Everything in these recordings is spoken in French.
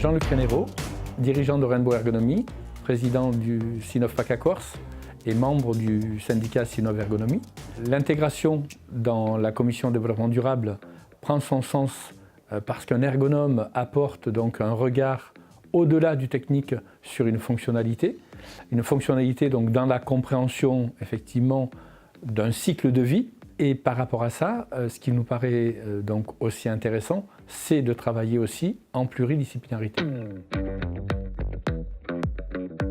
Jean-Luc Renero, dirigeant de Rainbow Ergonomie, président du Sinov PACA Corse et membre du syndicat Sinov Ergonomie. L'intégration dans la commission développement durable prend son sens parce qu'un ergonome apporte donc un regard au-delà du technique sur une fonctionnalité donc dans la compréhension effectivement d'un cycle de vie. Et par rapport à ça, ce qui nous paraît donc aussi intéressant, c'est de travailler aussi en pluridisciplinarité.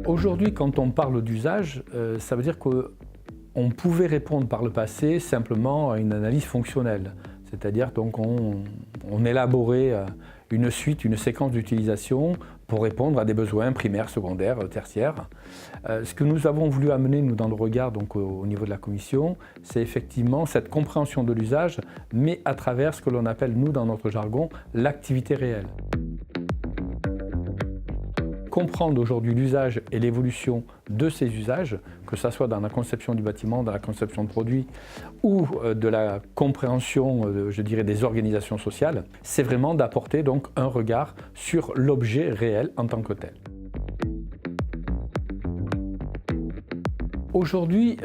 Aujourd'hui, quand on parle d'usage, ça veut dire qu'on pouvait répondre par le passé simplement à une analyse fonctionnelle. C'est-à-dire donc on élaborait une suite, une séquence d'utilisation pour répondre à des besoins primaires, secondaires, tertiaires. Ce que nous avons voulu amener, nous, dans le regard donc, au niveau de la commission, c'est effectivement cette compréhension de l'usage, mais à travers ce que l'on appelle, nous, dans notre jargon, l'activité réelle. Comprendre aujourd'hui l'usage et l'évolution de ces usages, que ce soit dans la conception du bâtiment, dans la conception de produits ou de la compréhension, je dirais, des organisations sociales, c'est vraiment d'apporter donc un regard sur l'objet réel en tant que tel. Aujourd'hui,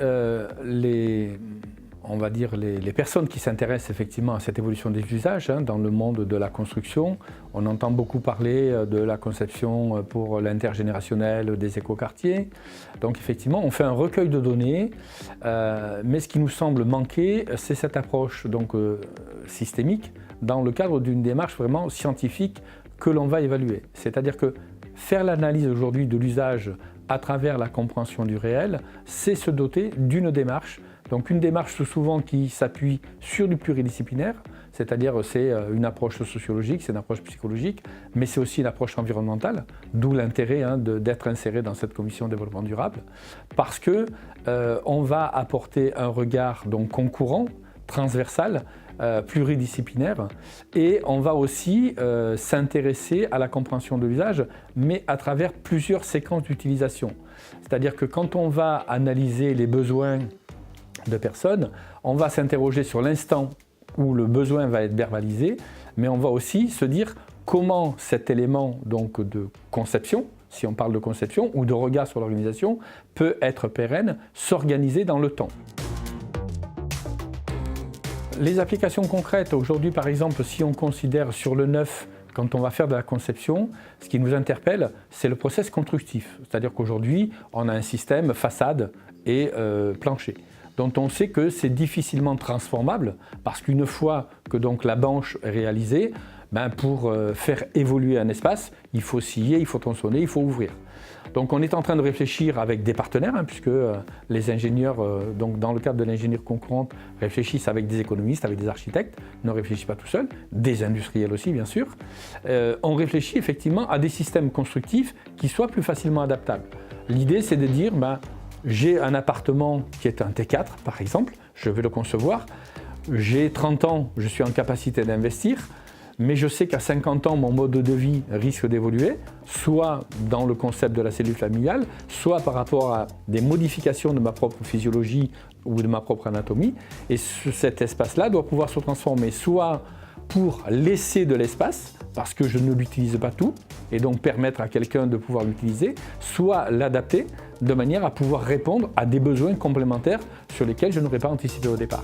on va dire les personnes qui s'intéressent effectivement à cette évolution des usages dans le monde de la construction, on entend beaucoup parler de la conception pour l'intergénérationnel des écoquartiers. Donc effectivement, on fait un recueil de données, mais ce qui nous semble manquer, c'est cette approche donc, systémique dans le cadre d'une démarche vraiment scientifique que l'on va évaluer. C'est-à-dire que faire l'analyse aujourd'hui de l'usage à travers la compréhension du réel, c'est se doter d'une démarche. Donc une démarche souvent qui s'appuie sur du pluridisciplinaire, c'est-à-dire c'est une approche sociologique, c'est une approche psychologique, mais c'est aussi une approche environnementale, d'où l'intérêt d'être inséré dans cette commission développement durable, parce qu'on va apporter un regard donc concourant, transversal, pluridisciplinaire, et on va aussi s'intéresser à la compréhension de l'usage, mais à travers plusieurs séquences d'utilisation. C'est-à-dire que quand on va analyser les besoins de personnes, on va s'interroger sur l'instant où le besoin va être verbalisé, mais on va aussi se dire comment cet élément donc, de conception, si on parle de conception, ou de regard sur l'organisation, peut être pérenne, s'organiser dans le temps. Les applications concrètes, aujourd'hui par exemple, si on considère sur le neuf, quand on va faire de la conception, ce qui nous interpelle, c'est le process constructif. C'est-à-dire qu'aujourd'hui, on a un système façade et plancher, dont on sait que c'est difficilement transformable, parce qu'une fois que donc, la bâche est réalisée, pour faire évoluer un espace, il faut scier, il faut tronçonner, il faut ouvrir. Donc on est en train de réfléchir avec des partenaires, puisque les ingénieurs, donc dans le cadre de l'ingénierie concurrente, réfléchissent avec des économistes, avec des architectes, ne réfléchissent pas tout seuls, des industriels aussi bien sûr. On réfléchit effectivement à des systèmes constructifs qui soient plus facilement adaptables. L'idée c'est de dire, j'ai un appartement qui est un T4 par exemple, je vais le concevoir, j'ai 30 ans, je suis en capacité d'investir, mais je sais qu'à 50 ans, mon mode de vie risque d'évoluer, soit dans le concept de la cellule familiale, soit par rapport à des modifications de ma propre physiologie ou de ma propre anatomie. Et cet espace-là doit pouvoir se transformer soit pour laisser de l'espace, parce que je ne l'utilise pas tout, et donc permettre à quelqu'un de pouvoir l'utiliser, soit l'adapter de manière à pouvoir répondre à des besoins complémentaires sur lesquels je n'aurais pas anticipé au départ.